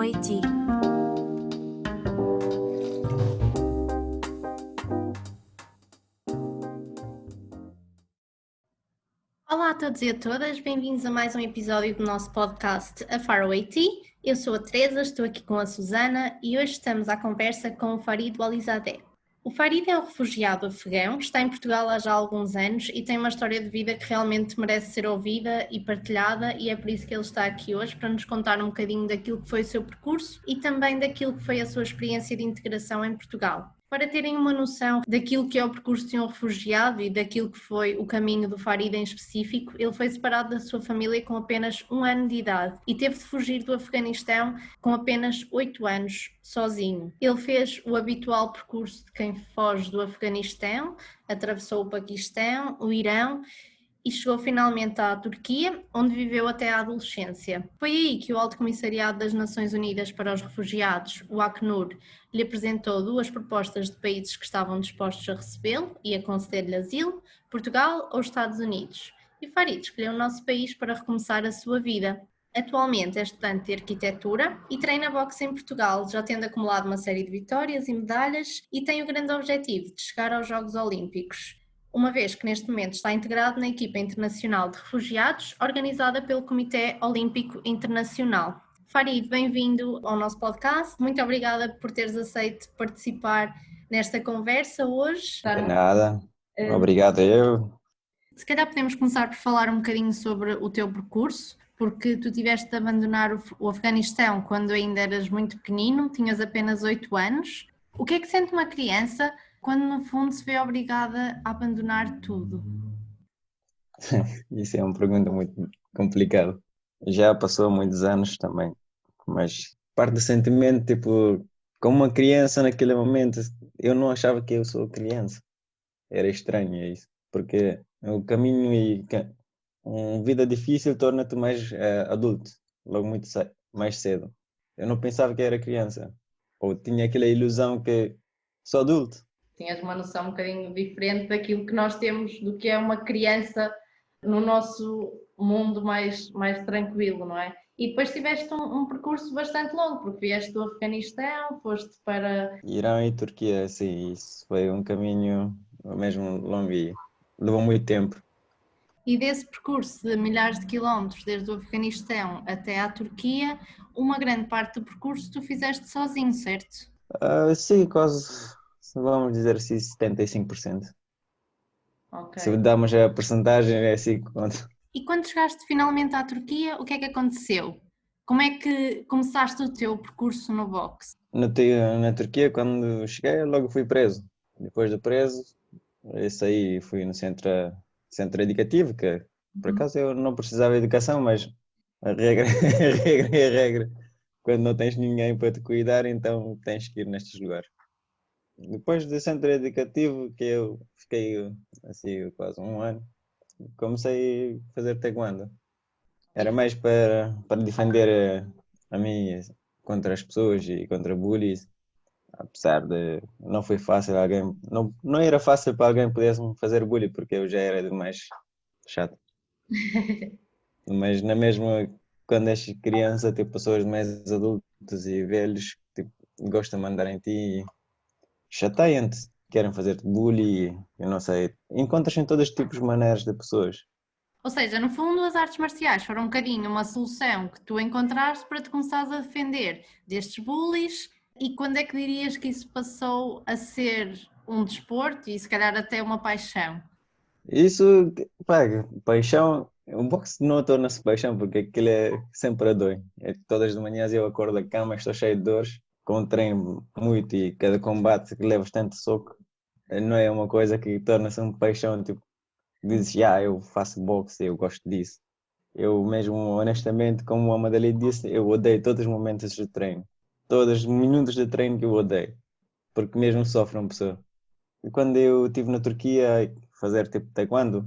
Haiti. Olá a todos e a todas, bem-vindos a mais um episódio do nosso podcast A Faraway Tea. Eu sou a Teresa, estou aqui com a Susana e hoje estamos à conversa com o Farid Walizadeh. O Farid é um refugiado afegão, está em Portugal há já alguns anos e tem uma história de vida que realmente merece ser ouvida e partilhada, e é por isso que ele está aqui hoje, para nos contar um bocadinho daquilo que foi o seu percurso e também daquilo que foi a sua experiência de integração em Portugal. Para terem uma noção daquilo que é o percurso de um refugiado e daquilo que foi o caminho do Farid em específico, ele foi separado da sua família com apenas 1 ano de idade e teve de fugir do Afeganistão com apenas 8 anos, sozinho. Ele fez o habitual percurso de quem foge do Afeganistão, atravessou o Paquistão, o Irão e chegou finalmente à Turquia, onde viveu até a adolescência. Foi aí que o Alto Comissariado das Nações Unidas para os Refugiados, o Acnur, lhe apresentou 2 propostas de países que estavam dispostos a recebê-lo e a conceder-lhe asilo: Portugal ou Estados Unidos. E Farid escolheu o nosso país para recomeçar a sua vida. Atualmente é estudante de arquitetura e treina boxe em Portugal, já tendo acumulado uma série de vitórias e medalhas, e tem o grande objetivo de chegar aos Jogos Olímpicos, uma vez que neste momento está integrado na equipa internacional de refugiados, organizada pelo Comitê Olímpico Internacional. Farid, bem-vindo ao nosso podcast. Muito obrigada por teres aceito participar nesta conversa hoje. De nada, obrigado eu. Se calhar podemos começar por falar um bocadinho sobre o teu percurso, porque tu tiveste de abandonar o Afeganistão quando ainda eras muito pequenino, tinhas apenas 8 anos. O que é que sente uma criança quando no fundo se vê obrigada a abandonar tudo? Isso é uma pergunta muito complicada. Já passou muitos anos também, mas parte do sentimento, tipo, como uma criança naquele momento, eu não achava que eu sou criança. Era estranho isso, porque o caminho e uma vida difícil torna-te mais adulto, logo mais cedo. Eu não pensava que era criança, ou tinha aquela ilusão que sou adulto. Tinhas uma noção um bocadinho diferente daquilo que nós temos do que é uma criança no nosso mundo mais tranquilo, não é? E depois tiveste um percurso bastante longo, porque vieste do Afeganistão, foste para... Irã e Turquia, sim, isso foi um caminho mesmo longo e levou muito tempo. E desse percurso de milhares de quilómetros, desde o Afeganistão até à Turquia, uma grande parte do percurso tu fizeste sozinho, certo? Sim, quase, vamos dizer assim, 75%. Ok. Se damos a percentagem, é assim que conta. E quando chegaste finalmente à Turquia, o que é que aconteceu? Como é que começaste o teu percurso no boxe? Na Turquia, quando cheguei, logo fui preso. Depois de preso, isso aí fui no centro educativo, que por acaso eu não precisava de educação, mas a regra, a regra é a regra. Quando não tens ninguém para te cuidar, então tens que ir nestes lugares. Depois do centro educativo, que eu fiquei assim quase 1 ano, comecei a fazer taekwondo. Era mais para defender a mim contra as pessoas e contra bullies. Apesar de não foi fácil alguém, não era fácil para alguém pudesse me fazer bullying, porque eu já era demais chato. Mas na mesma, quando és criança, tipo, pessoas mais adultas e velhos, tipo, gostam de mandar em ti, chateiam-te, querem fazer-te bullying, eu não sei. Encontras em todos os tipos de maneiras de pessoas. Ou seja, no fundo, as artes marciais foram um bocadinho uma solução que tu encontraste para te começares a defender destes bullies. E quando é que dirias que isso passou a ser um desporto e se calhar até uma paixão? Isso, pá, paixão, o boxe não torna-se paixão porque aquilo é sempre a dor. É que todas as manhãs eu acordo da cama, estou cheio de dores, com o treino muito e cada combate que levas tanto soco, não é uma coisa que torna-se uma paixão, tipo, dizes, eu faço boxe, eu gosto disso. Eu mesmo, honestamente, como a Madalena disse, eu odeio todos os momentos de treino. Todos os minutos de treino que eu odeio, porque mesmo sofre uma pessoa. E quando eu estive na Turquia a fazer tipo taekwondo,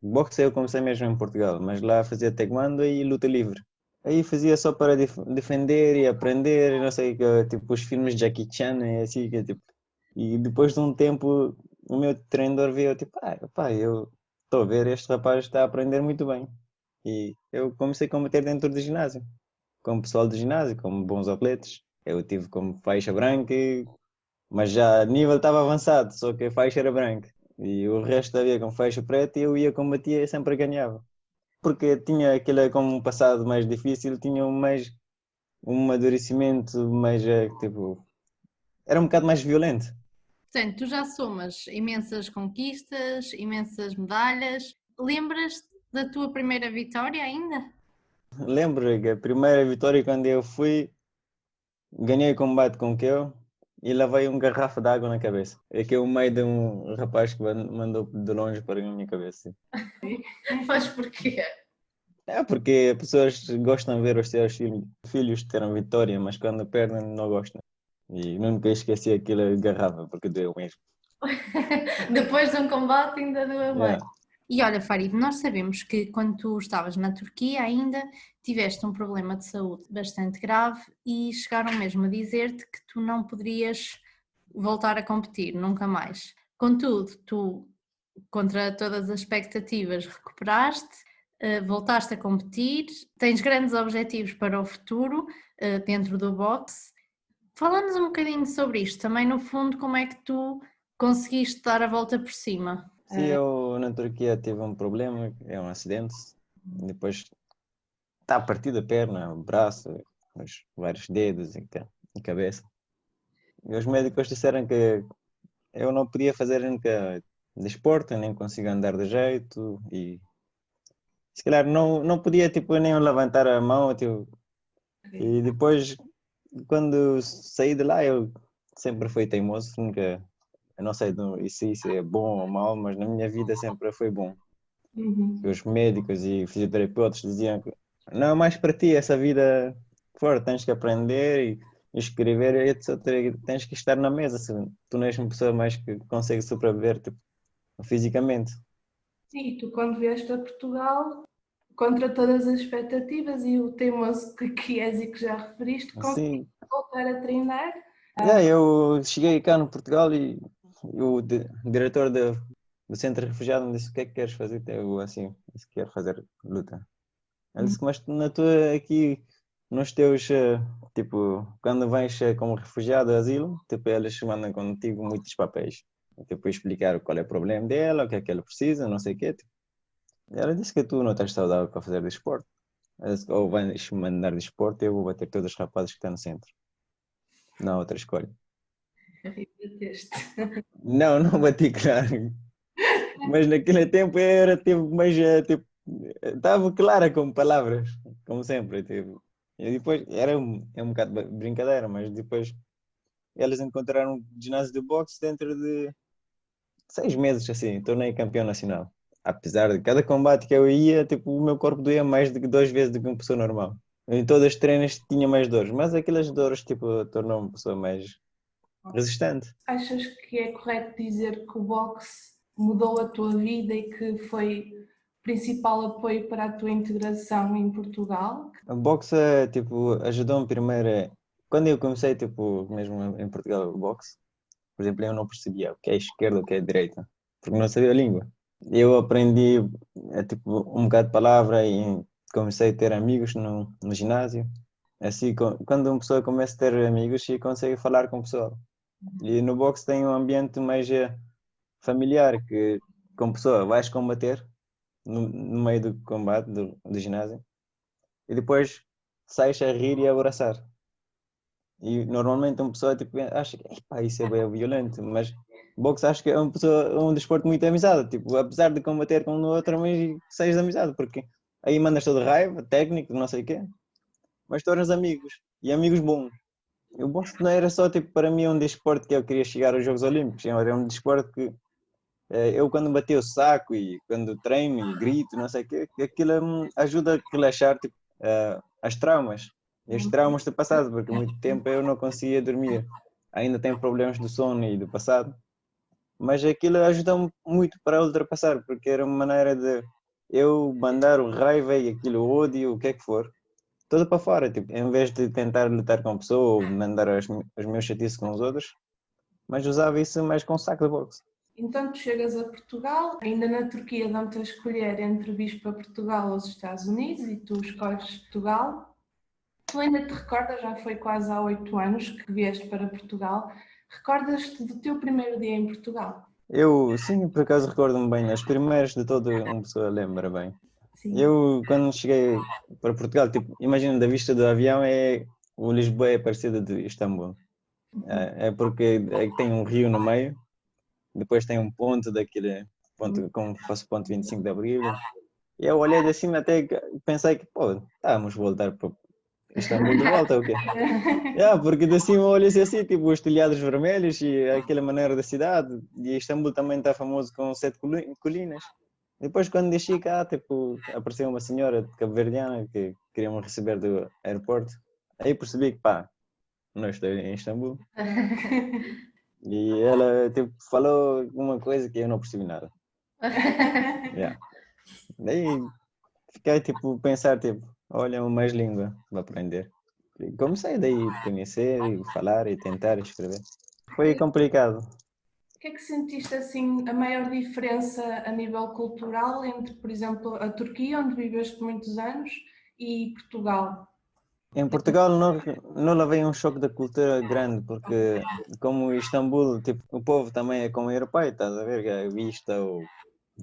boxe eu comecei mesmo em Portugal, mas lá fazia taekwondo e luta livre. Aí fazia só para defender e aprender, não sei, tipo os filmes de Jackie Chan e assim, que, tipo. E depois de um tempo, o meu treinador viu, tipo, pá, eu estou a ver, este rapaz está a aprender muito bem. E eu comecei a combater dentro do ginásio. com o pessoal do ginásio, como bons atletas. Eu tive como faixa branca, mas já o nível estava avançado, só que a faixa era branca. E o resto havia com faixa preta e eu ia combater e sempre ganhava. Porque tinha aquele como um passado mais difícil, tinha um amadurecimento mais, tipo, era um bocado mais violento. Portanto, tu já somas imensas conquistas, imensas medalhas. Lembras-te da tua primeira vitória ainda? Lembro que a primeira vitória quando eu fui, ganhei combate com o Keo e levei uma garrafa de água na cabeça. É que é o meio de um rapaz que mandou de longe para a minha cabeça. Mas porquê? É porque as pessoas gostam de ver os seus filhos terem vitória, mas quando perdem não gostam. E nunca esqueci aquela garrafa, porque doeu mesmo. Depois de um combate ainda doeu mais. Yeah. E olha, Farid, nós sabemos que quando tu estavas na Turquia ainda tiveste um problema de saúde bastante grave e chegaram mesmo a dizer-te que tu não poderias voltar a competir, nunca mais. Contudo, tu, contra todas as expectativas, recuperaste, voltaste a competir, tens grandes objetivos para o futuro, dentro do boxe. Fala-nos um bocadinho sobre isto, também no fundo, como é que tu conseguiste dar a volta por cima? Sim, eu na Turquia tive um problema, é um acidente. Depois está partido a perna, o braço, os vários dedos e cabeça. E os médicos disseram que eu não podia fazer nunca desporto, nem consigo andar de jeito e se calhar não podia tipo nem levantar a mão, tipo, e depois quando saí de lá eu sempre fui teimoso, nunca, eu não sei se isso é bom ou mau, mas na minha vida sempre foi bom. Os médicos e fisioterapeutas diziam que não é mais para ti essa vida fora, tens que aprender e escrever, e etc. Tens que estar na mesa, se tu não és uma pessoa mais que consegue sobreviver tipo, fisicamente. Sim, tu quando vieste a Portugal, contra todas as expectativas e o teimoso que és e que já referiste, Assim, conseguiste voltar a treinar? eu cheguei cá no Portugal e o diretor do centro de refugiado me disse: o que é que queres fazer? Eu assim, disse que quero fazer luta. Ele disse: mas na tua aqui, nos teus, tipo, quando vens como refugiado, asilo, tipo, eles mandam contigo muitos papéis. Tipo, explicar qual é o problema dela, o que é que ela precisa, não sei o quê. Tipo. Ela disse que tu não estás saudável para fazer desporto. Ela disse, ou vais me mandar desporto, eu vou bater todos os rapazes que estão no centro. Não há outra escolha. Não bati, claro. Mas naquele tempo eu era tipo, mais, tipo, estava clara com palavras, como sempre. Tipo. E depois é um bocado brincadeira, mas depois eles encontraram um ginásio de boxe dentro de 6 meses, assim, tornei campeão nacional. Apesar de cada combate que eu ia, tipo, o meu corpo doía mais do que 2 vezes do que uma pessoa normal. Em todas as treinas tinha mais dores, mas aquelas dores, tipo, tornou uma pessoa mais resistente. Achas que é correto dizer que o boxe mudou a tua vida e que foi o principal apoio para a tua integração em Portugal? A boxe, tipo, ajudou-me primeiro. Quando eu comecei, tipo, mesmo em Portugal, o boxe, por exemplo, eu não percebia o que é esquerda, o que é direita, porque não sabia a língua. Eu aprendi, tipo, um bocado de palavra e comecei a ter amigos no ginásio. Assim, quando uma pessoa começa a ter amigos e consegue falar com o pessoal. E no boxe tem um ambiente mais familiar, que com a pessoa vais combater no meio do combate, do ginásio, e depois sais a rir e a abraçar. E normalmente uma pessoa tipo, acha que "Epá, isso é bem violento", mas boxe acho que é um desporto muito amizade, tipo, apesar de combater com o outro, mas sais de amizade, porque aí mandas todo raiva, técnico, não sei o quê, mas tornas amigos, e amigos bons. O boxe não era só tipo, para mim um desporto que eu queria chegar aos Jogos Olímpicos, era um desporto que eu quando bati o saco e quando treino e grito, não sei o quê, aquilo ajuda a relaxar tipo, as traumas. E os traumas do passado, porque muito tempo eu não conseguia dormir. Ainda tenho problemas do sono e do passado, mas aquilo ajudou-me muito para ultrapassar, porque era uma maneira de eu mandar o raiva e aquilo o ódio, o que é que for, tudo para fora, tipo, em vez de tentar lutar com a pessoa ou mandar os meus chatices com os outros, mas usava isso mais com o saco de boxe. Então tu chegas a Portugal, ainda na Turquia dão-te a escolher entre vir para Portugal ou os Estados Unidos e tu escolhes Portugal. Tu ainda te recordas, já foi quase há 8 anos que vieste para Portugal, recordas-te do teu primeiro dia em Portugal? Eu, sim, por acaso recordo-me bem, as primeiras de toda uma pessoa lembra bem. Sim. Eu, quando cheguei para Portugal, tipo, imagina, da vista do avião, o Lisboa é parecido de Istambul. É porque tem um rio no meio, depois tem um ponto daquele, ponto, como se fosse o ponto 25 de Abril. E eu olhei de cima até que pensei que, pô, vamos voltar para Istambul de volta, ou quê? Porque de cima olha-se assim, tipo, os telhados vermelhos e aquela maneira da cidade. E Istambul também está famoso com 7 colinas. Depois, quando desci cá, tipo, apareceu uma senhora cabo-verdiana que queria me receber do aeroporto. Aí percebi que, pá, não estou em Istambul. E ela, tipo, falou uma coisa que eu não percebi nada. Yeah. Daí fiquei, tipo, pensar, tipo, olha, mais língua para aprender. E comecei daí a conhecer, e falar e tentar escrever. Foi complicado. O que é que sentiste assim a maior diferença a nível cultural entre, por exemplo, a Turquia, onde viveste muitos anos, e Portugal? Em Portugal não levei um choque da cultura grande, porque como Istambul, tipo, o povo também é como europeu, estás a ver, que é vista, ou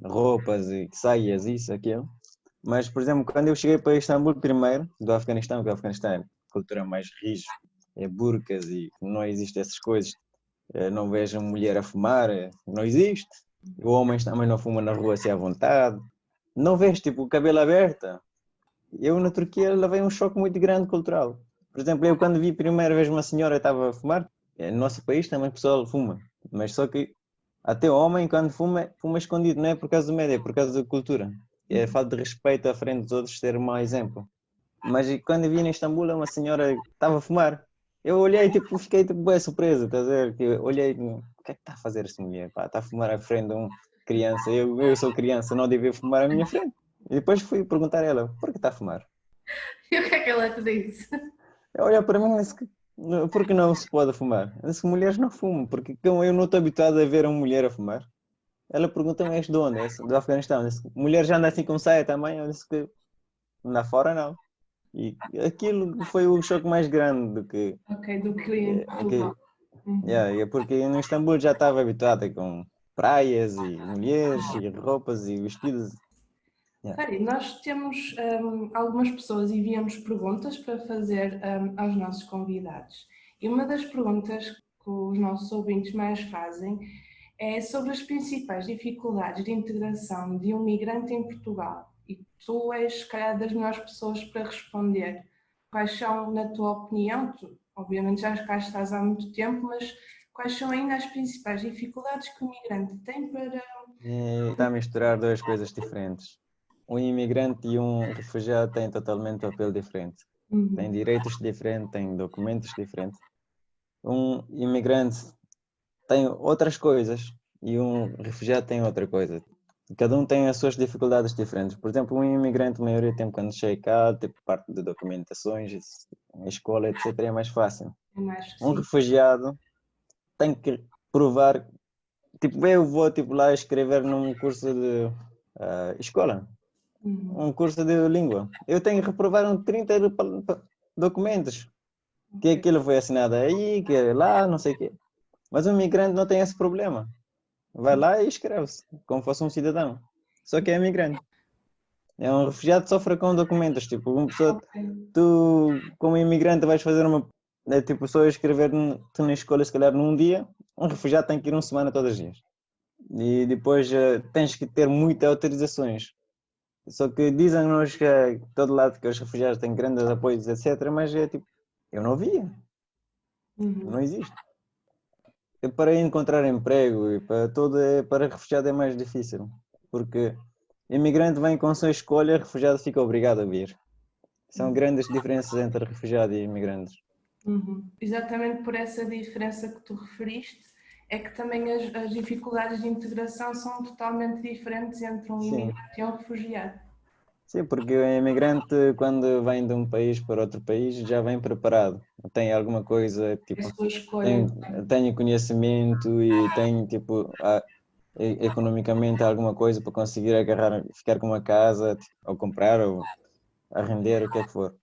roupas e saias, isso, aquilo. Mas, por exemplo, quando eu cheguei para Istambul primeiro, do Afeganistão, que o Afeganistão é cultura mais rígida, é burcas e não existe essas coisas. Não vejo mulher a fumar, não existe. Homens também não fumam na rua assim à vontade. Não vejo, tipo, o cabelo aberto. Eu na Turquia levei um choque muito grande cultural. Por exemplo, eu quando vi a primeira vez uma senhora estava a fumar, no nosso país também o pessoal fuma, mas só que até o homem quando fuma, fuma escondido, não é por causa do médio, é por causa da cultura. É falta de respeito à frente dos outros ser um mau exemplo. Mas quando eu vi em Istambul uma senhora que estava a fumar, eu olhei tipo, fiquei tipo, bem surpreso, estás a ver? Que eu olhei, o que é que está a fazer esta mulher? Pá, está a fumar à frente de uma criança, eu sou criança, não devia fumar à minha frente. E depois fui perguntar a ela, por que está a fumar? E o que é que ela te disse? Olha para mim e disse que por que não se pode fumar? Eu disse que mulheres não fumam, porque como eu não estou habituado a ver uma mulher a fumar. Ela pergunta-me, és de onde? Eu disse, do Afeganistão. Eu disse, mulher já anda assim com saia também? Eu disse que lá fora não. E aquilo foi o choque mais grande do que... Ok, do que em Portugal. É porque no Istambul já estava habituada com praias e mulheres e roupas e vestidos. Fari, nós temos algumas pessoas enviam-nos perguntas para fazer aos nossos convidados. E uma das perguntas que os nossos ouvintes mais fazem é sobre as principais dificuldades de integração de um migrante em Portugal. E tu és, se calhar, das melhores pessoas para responder. Quais são, na tua opinião, tu, obviamente já cá estás há muito tempo, mas quais são ainda as principais dificuldades que o migrante tem para... Está a misturar duas coisas diferentes. Um imigrante e um refugiado têm totalmente papel diferente. Têm direitos diferentes, têm documentos diferentes. Um imigrante tem outras coisas e um refugiado tem outra coisa. Cada um tem as suas dificuldades diferentes. Por exemplo, um imigrante, a maioria do tempo, quando chega cá, tipo, parte de documentações, a escola, etc., é mais fácil. Um refugiado tem que provar, tipo, eu vou tipo, lá escrever num curso de escola, um curso de língua. Eu tenho que reprovar 30 documentos, que aquilo foi assinado aí, que é lá, não sei o quê. Mas um imigrante não tem esse problema. Vai lá e escreve-se, como fosse um cidadão. Só que é imigrante. É um refugiado que sofre com documentos. Tipo, uma pessoa, tu, como imigrante, vais fazer uma. É tipo, só escrever tu na escola, se calhar, num dia. Um refugiado tem que ir uma semana todos os dias. E depois tens que ter muitas autorizações. Só que dizem-nos que todo lado que os refugiados têm grandes apoios, etc. Mas é tipo, eu não via. Não existe. Para encontrar emprego e para tudo, para refugiado é mais difícil, porque imigrante vem com sua escolha, refugiado fica obrigado a vir. São grandes diferenças entre refugiado e imigrantes. Exatamente por essa diferença que tu referiste, é que também as dificuldades de integração são totalmente diferentes entre um imigrante e um refugiado. Sim, porque o imigrante, quando vem de um país para outro país, já vem preparado. Tem alguma coisa, tipo, tem conhecimento e tem, tipo, economicamente alguma coisa para conseguir agarrar, ficar com uma casa, ou comprar, ou arrendar, o que é que for.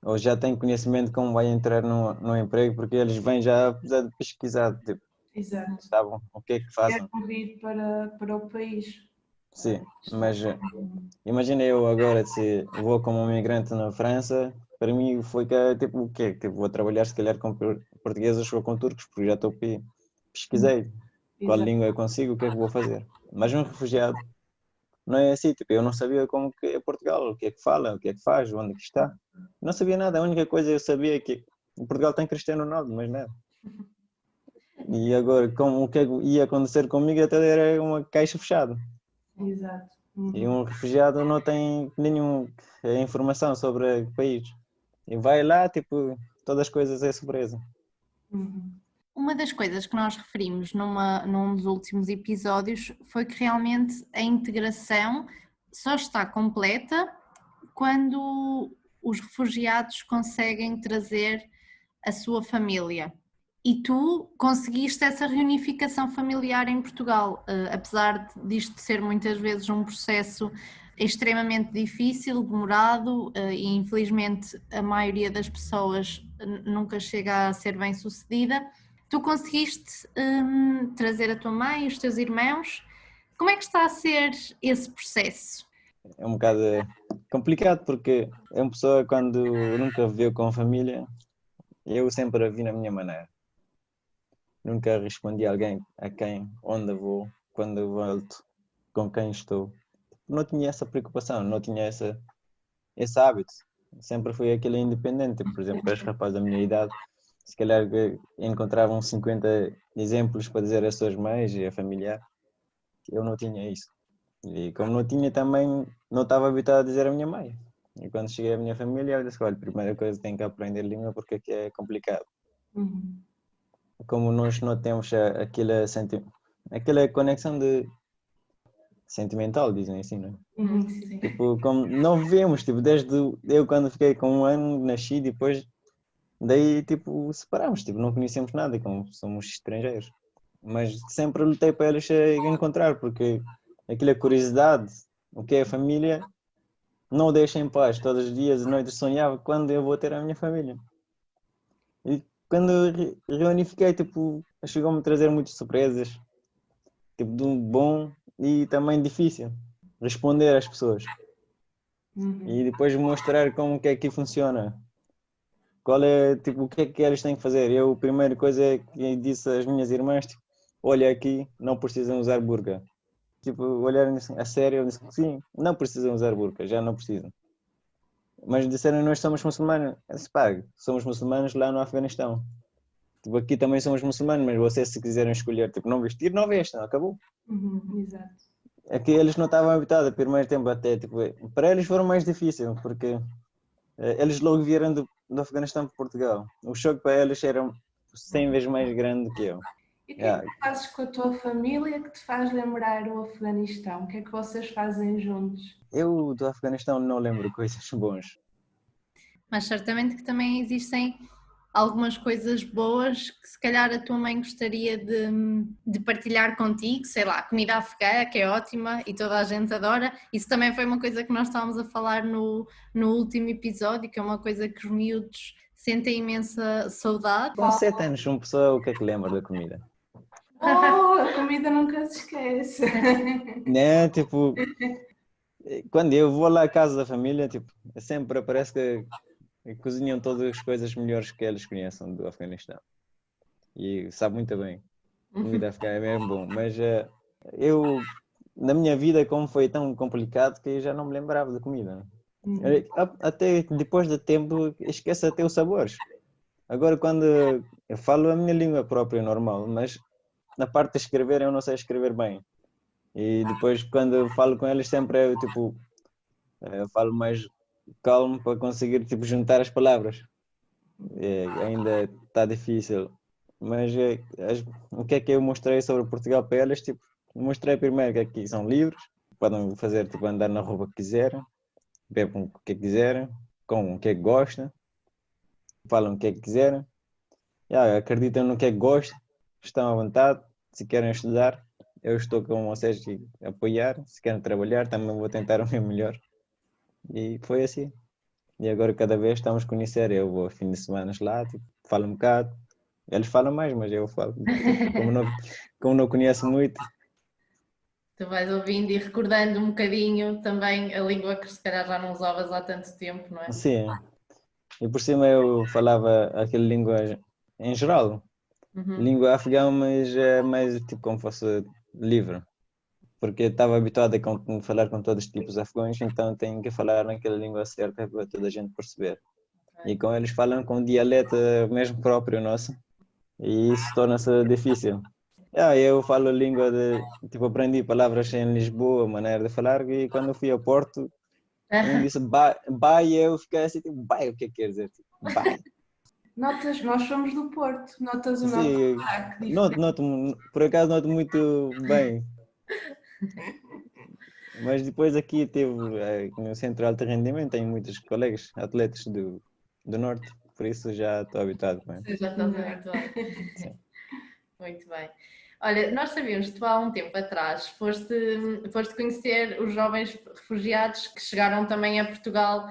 ou já têm conhecimento de como vai entrar no emprego, porque eles vêm já apesar de pesquisar, tipo, Exato. sabem o que é que fazem. Quero vir para o país. Sim, mas imagina eu agora se vou como imigrante na França, para mim foi que tipo o quê? Tipo, vou trabalhar se calhar com portugueses ou com turcos, porque já estou aqui. Pesquisei qual Exato. língua eu consigo, o que é que vou fazer. Mas um refugiado não é assim, tipo, eu não sabia como que é Portugal, o que é que fala, o que é que faz, onde é que está. Não sabia nada, a única coisa que eu sabia é que Portugal tem Cristiano Ronaldo, mas nada. E agora, como, o que é que ia acontecer comigo até era uma caixa fechada. Exato. E um refugiado não tem nenhuma informação sobre o país. E vai lá, tipo, todas as coisas é surpresa. Uhum. Uma das coisas que nós referimos num dos últimos episódios foi que realmente a integração só está completa quando os refugiados conseguem trazer a sua família. E tu conseguiste essa reunificação familiar em Portugal, apesar disto ser muitas vezes um processo extremamente difícil, demorado, e infelizmente a maioria das pessoas nunca chega a ser bem sucedida. Tu conseguiste trazer a tua mãe, os teus irmãos. Como é que está a ser esse processo? É um bocado complicado porque é uma pessoa quando nunca viveu com a família, eu sempre a vi na minha maneira. Nunca respondi a alguém a quem, onde vou, quando eu volto, com quem estou. Não tinha essa preocupação, não tinha esse hábito. Sempre fui aquele independente. Por exemplo, para os rapazes da minha idade, se calhar que encontravam 50 exemplos para dizer às suas mães e a familiar. Eu não tinha isso. E como não tinha também, não estava habituado a dizer à minha mãe. E quando cheguei à minha família, eu disse, olha, primeira coisa tem que aprender língua porque aqui é complicado. Uhum. Como nós não temos aquela conexão de sentimental, dizem assim, não é? Uhum. Sim. Tipo, como não vivemos, tipo, desde eu quando fiquei com 1 ano, nasci, depois, daí, tipo, separamos, tipo, não conhecemos nada, como somos estrangeiros. Mas sempre lutei para eles se encontrar, porque aquela curiosidade, o que é a família, não o deixa em paz. Todos os dias e noites sonhava quando eu vou ter a minha família. E quando reunifiquei, tipo, chegou-me a trazer muitas surpresas, tipo, de um bom e também difícil, responder às pessoas. Uhum. E depois mostrar como que é que funciona. Qual é, tipo, o que é que eles têm que fazer? Eu, a primeira coisa é que disse às minhas irmãs, tipo, olha aqui, não precisam usar burca. Tipo, olharem assim, a sério, eu disse, sim, não precisam usar burca, já não precisam. Mas disseram, nós somos muçulmanos. Eu disse, pá, somos muçulmanos lá no Afeganistão. Tipo, aqui também somos muçulmanos, mas vocês se quiserem escolher, tipo, não vestir, não vestam, acabou. Uhum. Exato. É que eles não estavam habituados, o primeiro tempo até, tipo, para eles foram mais difícil, porque eles logo vieram do Afeganistão para Portugal. O choque para eles era 100 vezes mais grande do que eu. E o que é que Yeah. tu fazes com a tua família que te faz lembrar o Afeganistão? O que é que vocês fazem juntos? Eu do Afeganistão não lembro coisas boas. Mas certamente que também existem algumas coisas boas que se calhar a tua mãe gostaria de partilhar contigo, sei lá, comida afegã, que é ótima e toda a gente adora. Isso também foi uma coisa que nós estávamos a falar no último episódio, que é uma coisa que os miúdos sentem imensa saudade. Com 7 anos, uma pessoa o que é que lembra da comida? Oh, a comida nunca se esquece. Né? Tipo, quando eu vou lá à casa da família, tipo, sempre parece que cozinham todas as coisas melhores que eles conheçam do Afeganistão. E sabe muito bem. Comida afegã é mesmo bom. Mas eu, na minha vida, como foi tão complicado que eu já não me lembrava da comida. Até depois de tempo, esqueço até os sabores. Agora, quando eu falo a minha língua própria, normal, mas na parte de escrever, eu não sei escrever bem. E depois, quando eu falo com eles, sempre eu, tipo, eu falo mais calmo para conseguir, tipo, juntar as palavras. Ainda está difícil. Mas o que é que eu mostrei sobre Portugal para eles? Tipo, mostrei primeiro que aqui são livres, podem fazer, tipo, andar na roupa que quiserem, bebem o que quiserem, com o que é que gostam, falam o que é que quiserem, acreditam no que é que gostam, estão à vontade, se querem estudar, eu estou com vocês a apoiar, se querem trabalhar, também vou tentar o meu melhor. E foi assim. E agora cada vez estamos a conhecer. Eu vou fim de semana lá, tipo, falo um bocado. Eles falam mais, mas eu falo. Tipo, como não conheço muito, Tu vais ouvindo e recordando um bocadinho também a língua que se calhar já não usavas há tanto tempo, não é? sim. E por cima eu falava aquela língua em geral. Uhum. Língua afegã, mas é mais tipo como fosse livre. Porque estava habituado a falar com todos os tipos de afegãos, então tenho que falar naquela língua certa para toda a gente perceber. E com eles falam com um dialeto mesmo próprio nosso, e isso torna-se difícil. Eu falo língua de, tipo, aprendi palavras em Lisboa, maneira de falar, e quando eu fui ao Porto, um disse bye, e eu fiquei assim, tipo, bye, o que é que quer dizer? Tipo, bye. Notas, nós somos do Porto, notas o nosso Sim, sotaque noto, diferente. noto, por acaso noto muito bem, mas depois aqui teve, no Centro de Alto Rendimento, tenho muitos colegas, atletas do Norte, por isso já estou habituado com ele. Você já estás habituado. Sim. Muito bem. Olha, nós sabíamos que tu há um tempo atrás foste conhecer os jovens refugiados que chegaram também a Portugal,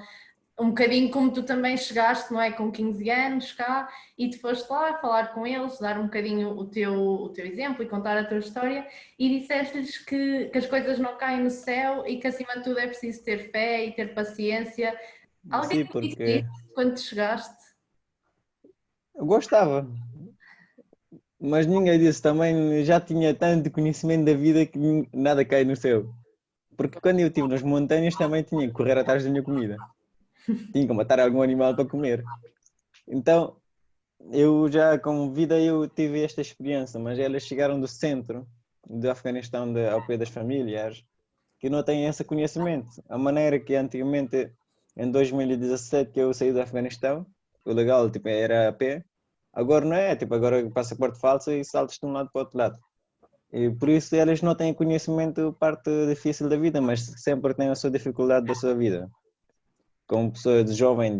um bocadinho como tu também chegaste, não é? Com 15 anos cá, e tu foste lá falar com eles, dar um bocadinho o teu exemplo e contar a tua história, e disseste-lhes que as coisas não caem no céu e que acima de tudo é preciso ter fé e ter paciência. Alguém Sim, te disse porque isso quando tu chegaste? eu gostava, mas ninguém disse também, já tinha tanto conhecimento da vida que nada cai no céu. Porque quando eu estive nas montanhas também tinha que correr atrás da minha comida. Tinha que matar algum animal para comer. Então, eu já com vida eu tive esta experiência, mas elas chegaram do centro do Afeganistão, ao pé das famílias, que não têm esse conhecimento. A maneira que antigamente, em 2017, que eu saí do Afeganistão, o legal tipo, era a pé, agora não é, tipo, agora passaporte falso e saltas de um lado para o outro lado. E por isso eles não têm conhecimento parte difícil da vida, mas sempre têm a sua dificuldade da sua vida. Como pessoa de jovem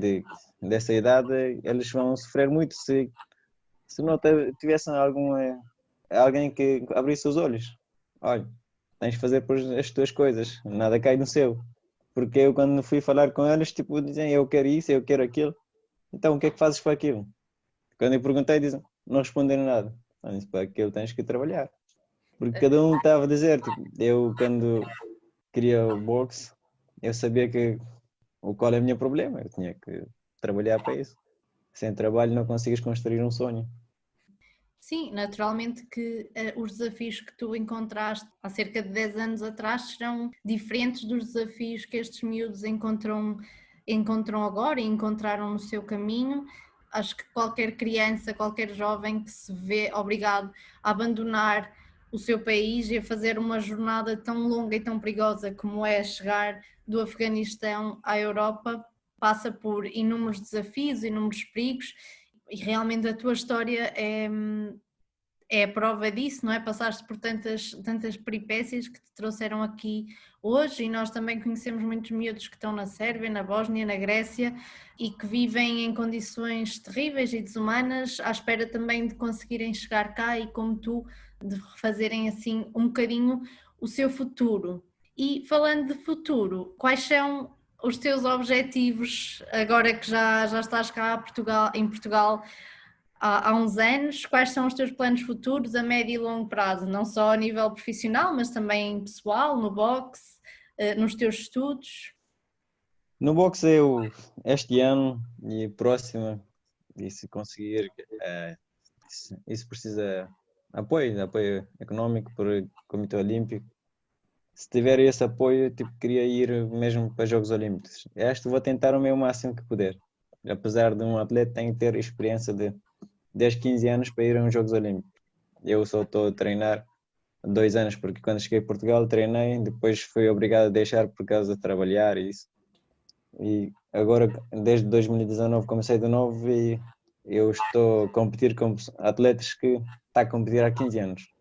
dessa idade, eles vão sofrer muito se não tivessem alguém que abrisse os olhos. Olha, tens de fazer por as tuas coisas, nada cai no seu. Porque eu quando fui falar com eles, tipo, dizem eu quero isso, eu quero aquilo. Então o que é que fazes para aquilo? Quando eu perguntei, dizem, não responderam nada. Eu disse, para aquilo tens que trabalhar. Porque cada um estava a dizer, tipo, eu quando queria o boxe, eu sabia que qual é o meu problema, eu tinha que trabalhar para isso. Sem trabalho não consegues construir um sonho. Sim, naturalmente que os desafios que tu encontraste há cerca de 10 anos atrás serão diferentes dos desafios que estes miúdos encontram agora e encontraram no seu caminho. Acho que qualquer criança, qualquer jovem que se vê obrigado a abandonar o seu país e a fazer uma jornada tão longa e tão perigosa como é chegar do Afeganistão à Europa, passa por inúmeros desafios, inúmeros perigos, e realmente a tua história é a prova disso, não é? Passaste por tantas peripécias que te trouxeram aqui hoje, e nós também conhecemos muitos miúdos que estão na Sérvia, na Bósnia, na Grécia, e que vivem em condições terríveis e desumanas, à espera também de conseguirem chegar cá e, como tu, de refazerem assim um bocadinho o seu futuro. E falando de futuro, quais são os teus objetivos agora que já estás cá em Portugal há uns anos? Quais são os teus planos futuros a médio e longo prazo? Não só a nível profissional, mas também pessoal, no boxe, nos teus estudos? No boxe eu, este ano e próximo, e se conseguir, isso precisa apoio econômico por Comitê Olímpico. Se tiver esse apoio, tipo, queria ir mesmo para os Jogos Olímpicos. Vou tentar o meu máximo que puder. Apesar de um atleta tem que ter experiência de 10, 15 anos para ir a uns Jogos Olímpicos. Eu só estou a treinar há 2 anos, porque quando cheguei a Portugal treinei, depois fui obrigado a deixar por causa de trabalhar e isso. E agora, desde 2019, comecei de novo e eu estou a competir com atletas que estão a competir há 15 anos.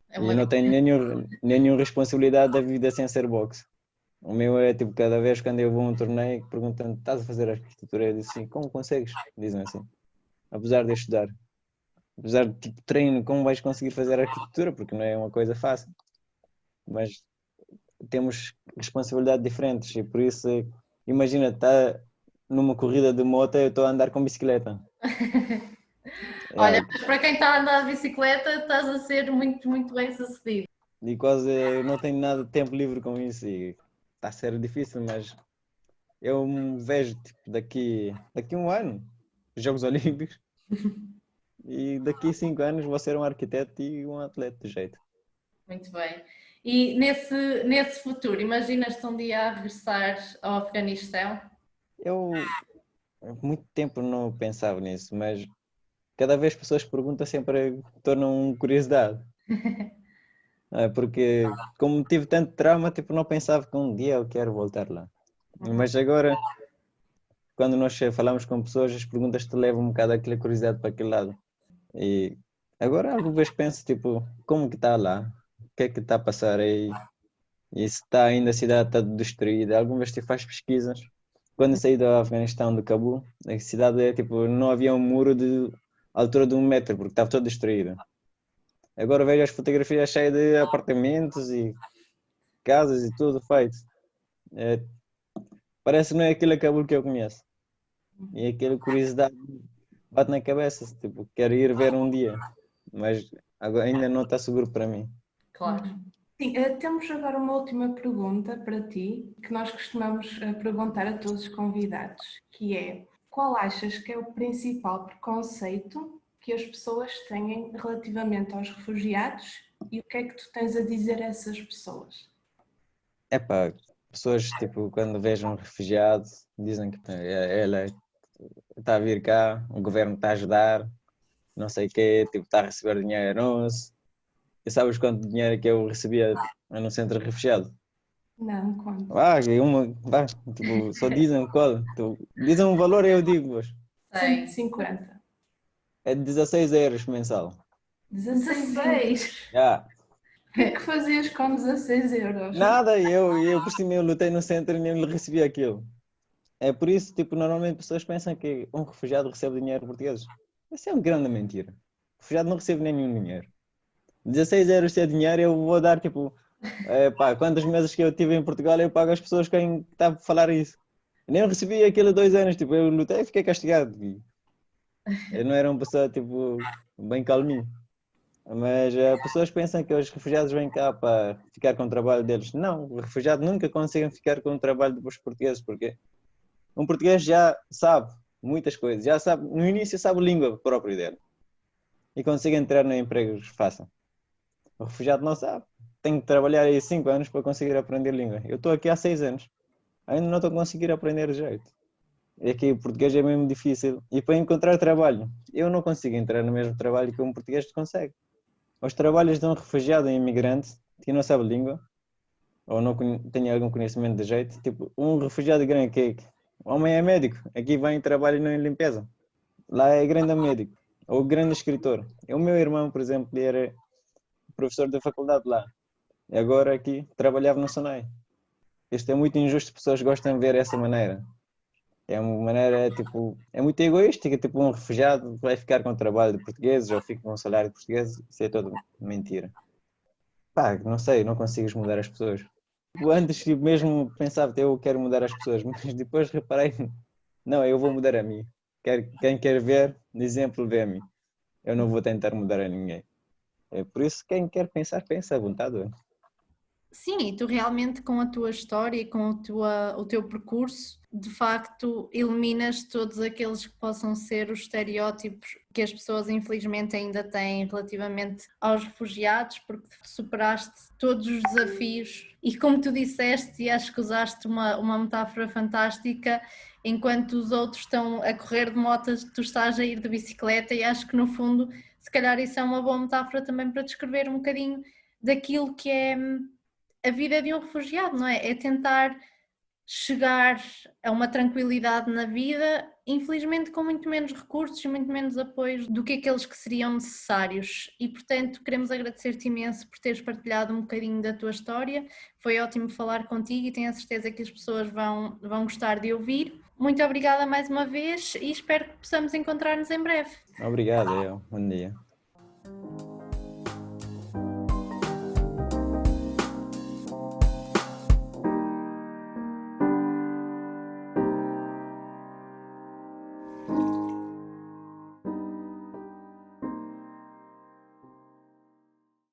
É E uma eu não tenho nenhuma responsabilidade da vida sem ser boxe. O meu é tipo, cada vez quando eu vou a um torneio, perguntam: estás a fazer arquitetura? Eu disse assim: como consegues? Dizem assim. Apesar de estudar, apesar de tipo treino, como vais conseguir fazer arquitetura? Porque não é uma coisa fácil. Mas temos responsabilidades diferentes e por isso, imagina, numa corrida de moto eu estou a andar com bicicleta. Olha, mas para quem está a andar de bicicleta, estás a ser muito, muito bem sucedido. E quase não tenho nada de tempo livre com isso e está a ser difícil, mas eu me vejo tipo, daqui a um ano, Jogos Olímpicos, e daqui a 5 anos vou ser um arquiteto e um atleta de jeito. Muito bem. E nesse futuro, imaginas-te um dia a regressar ao Afeganistão? Eu há muito tempo não pensava nisso, mas cada vez que pessoas perguntam sempre tornam curiosidade. Porque como tive tanto trauma, tipo, não pensava que um dia eu quero voltar lá. Mas agora, quando nós falamos com pessoas, as perguntas te levam um bocado aquela curiosidade para aquele lado. E agora algumas vezes penso, tipo, como que está lá? O que é que está a passar aí? E se está ainda a cidade está destruída? Algumas vezes tu faz pesquisas. Quando eu saí do Afeganistão, de Cabul, a cidade é tipo, não havia um muro de altura de 1 metro, porque estava toda destruída. Agora vejo as fotografias cheias de apartamentos e casas e tudo feito. É, parece que não é aquele Cabul que eu conheço. E aquela curiosidade bate na cabeça, tipo, quero ir ver um dia, mas agora ainda não está seguro para mim. Claro. Sim, temos agora uma última pergunta para ti, que nós costumamos perguntar a todos os convidados, que é: qual achas que é o principal preconceito que as pessoas têm relativamente aos refugiados e o que é que tu tens a dizer a essas pessoas? Epá, pessoas tipo, quando vejam um refugiado, dizem que ela está a vir cá, o governo está a ajudar, não sei o quê, tipo, está a receber dinheiro nosso. E sabes quanto dinheiro que eu recebia no centro de refugiado? Não, quanto? Tipo, só dizem qual, tipo, dizem um valor e eu digo-vos. 150. É 16 euros mensal. 16. Já. O que é que fazias com 16 euros? Nada, eu por cima eu lutei no centro e nem lhe recebi aquilo. É por isso, tipo, normalmente pessoas pensam que um refugiado recebe dinheiro português. Isso é uma grande mentira. O refugiado não recebe nenhum dinheiro. 16 euros se é dinheiro, eu vou dar, tipo, quantos meses que eu tive em Portugal, eu pago às pessoas quem está a falar isso. Eu nem recebi aqueles 2 anos, tipo, eu lutei e fiquei castigado. Eu não era uma pessoa, tipo, bem calminho. Mas as pessoas pensam que os refugiados vêm cá para ficar com o trabalho deles. Não, os refugiados nunca conseguem ficar com o trabalho dos portugueses, porque um português já sabe muitas coisas, já sabe, no início sabe a língua própria dele e consegue entrar em empregos fácil. O refugiado não sabe, tem que trabalhar aí 5 anos para conseguir aprender língua. Eu estou aqui há 6 anos, ainda não estou a conseguir aprender de jeito. E aqui o português é mesmo difícil. E para encontrar trabalho, eu não consigo entrar no mesmo trabalho que um português consegue. Os trabalhos de um refugiado e imigrante que não sabe língua ou não tem algum conhecimento de jeito, tipo um refugiado grande que o homem é médico, aqui vem e trabalha em limpeza, lá é grande médico ou grande escritor. O meu irmão, por exemplo, ele era professor da faculdade lá e agora aqui trabalhava no Sonai. Isto é muito injusto, pessoas gostam de ver essa maneira. É uma maneira, tipo, é muito egoística, tipo um refugiado vai ficar com o trabalho de portugueses ou fica com um salário de portugueses, isso é toda mentira. Pá, não sei, não consigo mudar as pessoas. Tipo, antes tipo, mesmo pensava que eu quero mudar as pessoas, mas depois reparei, não, eu vou mudar a mim. Quem quer ver, exemplo, vê a mim. Eu não vou tentar mudar a ninguém. É por isso que quem quer pensar, pensa à vontade. Sim, e tu realmente com a tua história e com o teu percurso, de facto, eliminas todos aqueles que possam ser os estereótipos que as pessoas infelizmente ainda têm relativamente aos refugiados, porque superaste todos os desafios e como tu disseste, e acho que usaste uma metáfora fantástica, enquanto os outros estão a correr de motas, tu estás a ir de bicicleta e acho que no fundo, se calhar isso é uma boa metáfora também para descrever um bocadinho daquilo que é a vida de um refugiado, não é? É tentar chegar a uma tranquilidade na vida, infelizmente com muito menos recursos e muito menos apoios do que aqueles que seriam necessários. E, portanto, queremos agradecer-te imenso por teres partilhado um bocadinho da tua história. Foi ótimo falar contigo e tenho a certeza que as pessoas vão gostar de ouvir. Muito obrigada mais uma vez e espero que possamos encontrar-nos em breve. Obrigado, bom dia.